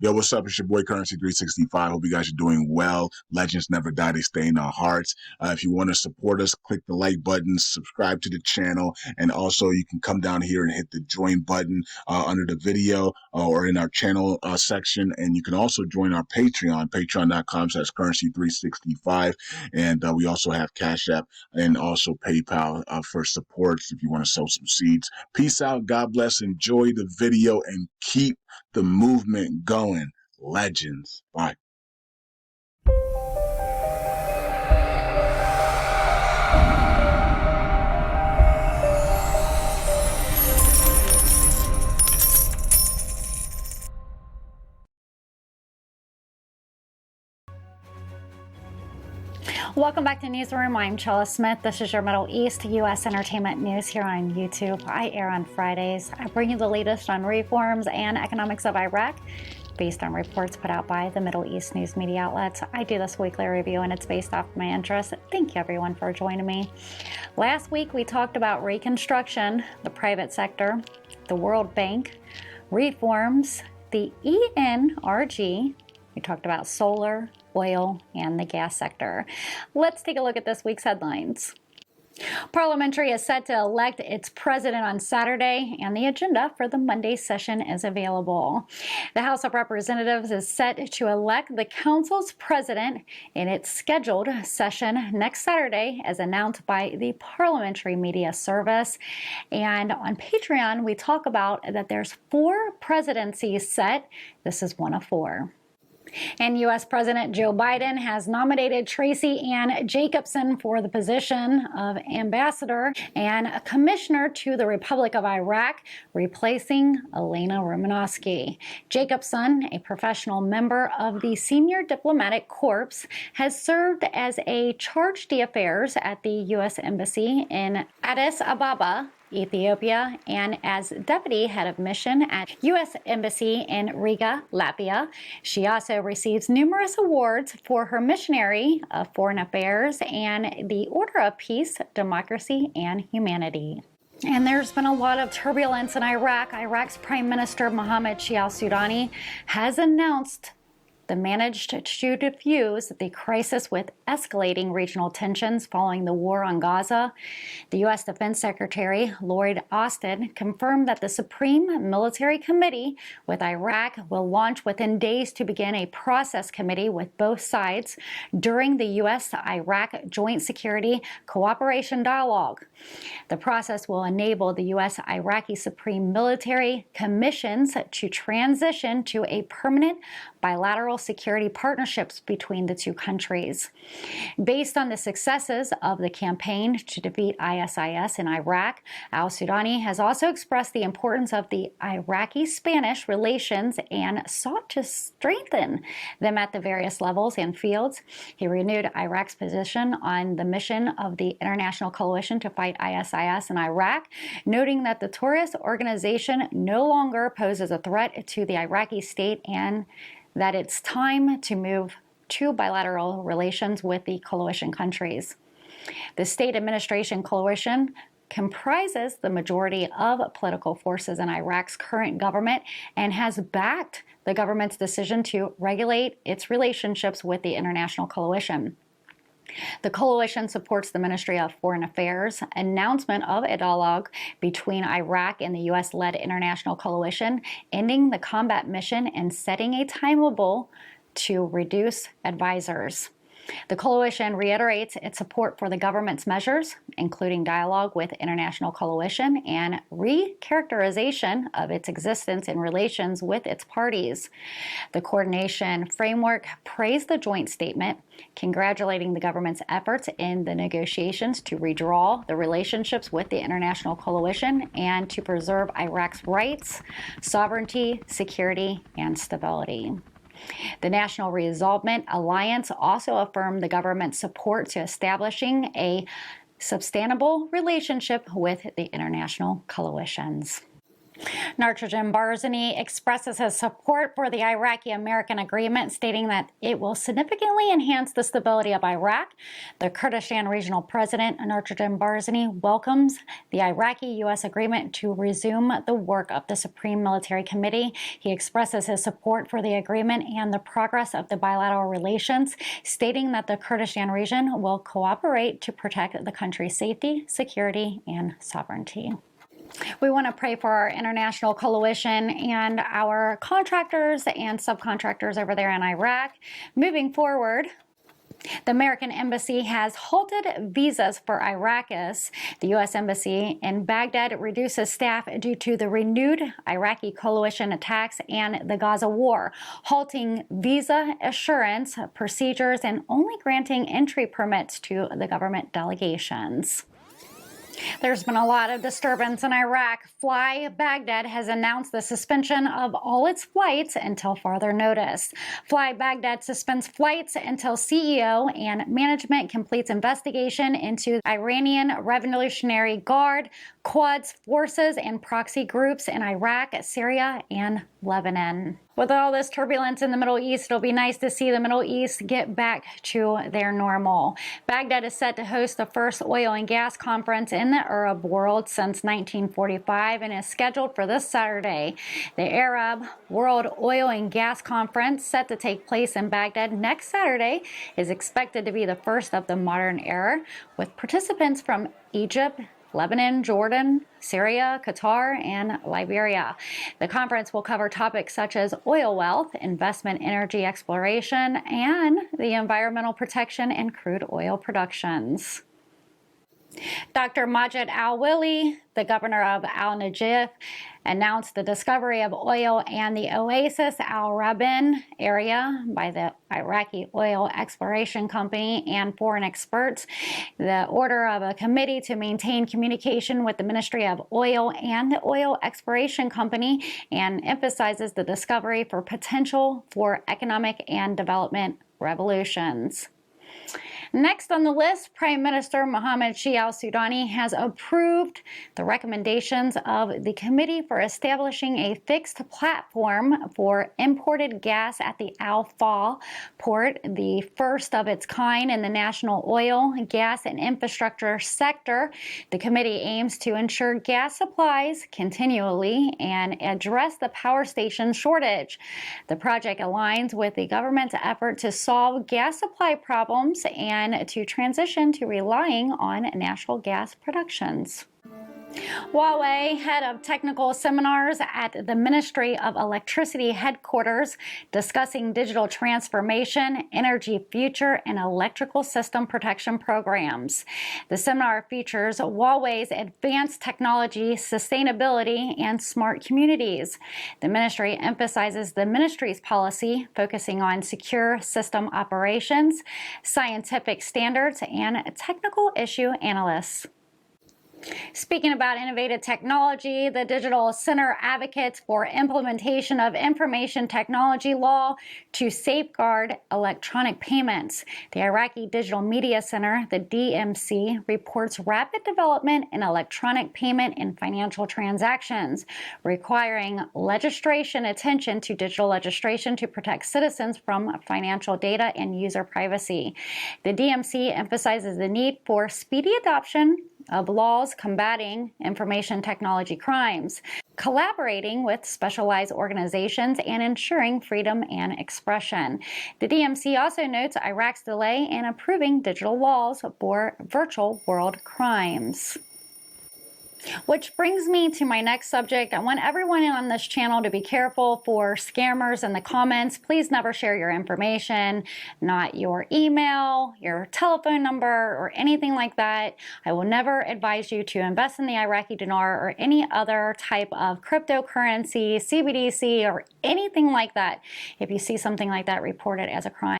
Yo, what's up? It's your boy Currency 365. Hope you guys are doing well. Legends never die. They stay in our hearts. If you want to support us, click the like button, subscribe to the channel, and also you can come down here and hit the join button under the video or in our channel section. And you can also join our Patreon, patreon.com/currency365. And we also have Cash App and also PayPal for support if you want to sow some seeds. Peace out. God bless. Enjoy the video and keep the movement going. Legends. Bye. Welcome back to Newsroom. I'm Chella Smith. This is your Middle East U.S. entertainment news here on YouTube. I air on Fridays. I bring you the latest on reforms and economics of Iraq based on reports put out by the Middle East news media outlets. I do this weekly review and it's based off my interests. Thank you everyone for joining me. Last week we talked about reconstruction, the private sector, the World Bank, reforms, the ENRG. We talked about solar, oil, and the gas sector. Let's take a look at this week's headlines. Parliamentary is set to elect its president on Saturday, and the agenda for the Monday session is available. The House of Representatives is set to elect the Council's president in its scheduled session next Saturday, as announced by the Parliamentary Media Service. And on Patreon, we talk about that there's 4 presidencies set. This is one of 4. And U.S. President Joe Biden has nominated Tracy Ann Jacobson for the position of ambassador and a commissioner to the Republic of Iraq, replacing Elena Romanovsky. Jacobson, a professional member of the Senior Diplomatic Corps, has served as a charge d'affaires at the U.S. Embassy in Addis Ababa, Ethiopia, and as deputy head of mission at U.S. Embassy in Riga, Latvia. She also receives numerous awards for her missionary of foreign affairs and the Order of Peace, Democracy, and Humanity. And there's been a lot of turbulence in Iraq. Iraq's Prime Minister Mohammed al-Sudani has announced managed to defuse the crisis with escalating regional tensions following the war on Gaza. The U.S. Defense Secretary Lloyd Austin confirmed that the Supreme Military Committee with Iraq will launch within days to begin a process committee with both sides during the U.S.-Iraq Joint Security Cooperation Dialogue. The process will enable the U.S.-Iraqi Supreme Military Commissions to transition to a permanent bilateral security partnerships between the two countries. Based on the successes of the campaign to defeat ISIS in Iraq, al-Sudani has also expressed the importance of the Iraqi-Spanish relations and sought to strengthen them at the various levels and fields. He renewed Iraq's position on the mission of the international coalition to fight ISIS in Iraq, noting that the terrorist organization no longer poses a threat to the Iraqi state and that it's time to move to bilateral relations with the coalition countries. The state administration coalition comprises the majority of political forces in Iraq's current government and has backed the government's decision to regulate its relationships with the international coalition. The coalition supports the Ministry of Foreign Affairs' announcement of a dialogue between Iraq and the U.S.-led international coalition, ending the combat mission and setting a timetable to reduce advisors. The coalition reiterates its support for the government's measures, including dialogue with international coalition and recharacterization of its existence in relations with its parties. The coordination framework praised the joint statement, congratulating the government's efforts in the negotiations to redraw the relationships with the international coalition and to preserve Iraq's rights, sovereignty, security, and stability. The National Resolvement Alliance also affirmed the government's support to establishing a sustainable relationship with the international coalitions. Nitrogen Barzani expresses his support for the Iraqi-American agreement, stating that it will significantly enhance the stability of Iraq. The Kurdistan Regional President, Nitrogen Barzani, welcomes the Iraqi-U.S. agreement to resume the work of the Supreme Military Committee. He expresses his support for the agreement and the progress of the bilateral relations, stating that the Kurdistan region will cooperate to protect the country's safety, security, and sovereignty. We want to pray for our international coalition and our contractors and subcontractors over there in Iraq. Moving forward, the American Embassy has halted visas for Iraqis. The U.S. Embassy in Baghdad reduces staff due to the renewed Iraqi coalition attacks and the Gaza war, halting visa assurance procedures and only granting entry permits to the government delegations. There's been a lot of disturbance in Iraq. Fly Baghdad has announced the suspension of all its flights until further notice. Fly Baghdad suspends flights until CEO and management completes investigation into Iranian Revolutionary Guard, Quds forces, and proxy groups in Iraq, Syria, and Lebanon. With all this turbulence in the Middle East, it'll be nice to see the Middle East get back to their normal. Baghdad is set to host the first oil and gas conference in the Arab world since 1945 and is scheduled for this Saturday. The Arab World Oil and Gas Conference, set to take place in Baghdad next Saturday, is expected to be the first of the modern era, with participants from Egypt, Lebanon, Jordan, Syria, Qatar, and Liberia. The conference will cover topics such as oil wealth, investment energy exploration, and the environmental protection and crude oil productions. Dr. Majid al-Wili, the governor of al-Najaf, announced the discovery of oil and the Oasis al-Rabin area by the Iraqi Oil Exploration Company and foreign experts. The order of a committee to maintain communication with the Ministry of Oil and the Oil Exploration Company and emphasizes the discovery for potential for economic and development revolutions. Next on the list, Prime Minister Mohammed Shia al-Sudani has approved the recommendations of the Committee for Establishing a Fixed Platform for Imported Gas at the Al-Fal port, the first of its kind in the national oil, gas, and infrastructure sector. The committee aims to ensure gas supplies continually and address the power station shortage. The project aligns with the government's effort to solve gas supply problems and to transition to relying on natural gas productions. Huawei, head of technical seminars at the Ministry of Electricity headquarters, discussing digital transformation, energy future, and electrical system protection programs. The seminar features Huawei's advanced technology, sustainability, and smart communities. The ministry emphasizes the ministry's policy, focusing on secure system operations, scientific standards, and technical issue analysts. Speaking about innovative technology, the Digital Center advocates for implementation of information technology law to safeguard electronic payments. The Iraqi Digital Media Center, the DMC, reports rapid development in electronic payment and financial transactions, requiring legislation attention to digital legislation to protect citizens from financial data and user privacy. The DMC emphasizes the need for speedy adoption of laws combating information technology crimes, collaborating with specialized organizations, and ensuring freedom and expression. The DMC also notes Iraq's delay in approving digital laws for virtual world crimes. Which brings me to my next subject. I want everyone on this channel to be careful for scammers in the comments. Please never share your information, not your email, your telephone number, or anything like that. I will never advise you to invest in the Iraqi dinar or any other type of cryptocurrency, CBDC, or anything like that. If you see something like that, report it as a crime.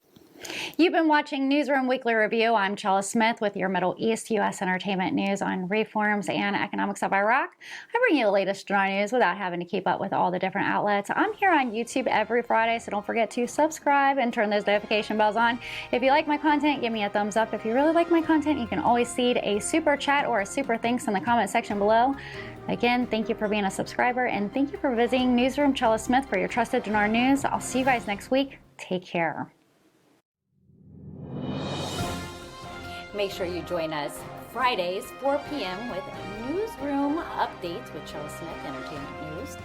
You've been watching Newsroom Weekly Review. I'm Chella Smith with your Middle East U.S. entertainment news on reforms and economics of Iraq. I bring you the latest dinar news without having to keep up with all the different outlets. I'm here on YouTube every Friday, so don't forget to subscribe and turn those notification bells on. If you like my content, give me a thumbs up. If you really like my content, you can always seed a super chat or a super thanks in the comment section below. Again, thank you for being a subscriber, and thank you for visiting Newsroom Chella Smith for your trusted Dinar news. I'll see you guys next week. Take care. Make sure you join us Fridays, 4 p.m. with Newsroom Updates with Chella Smith Entertainment News.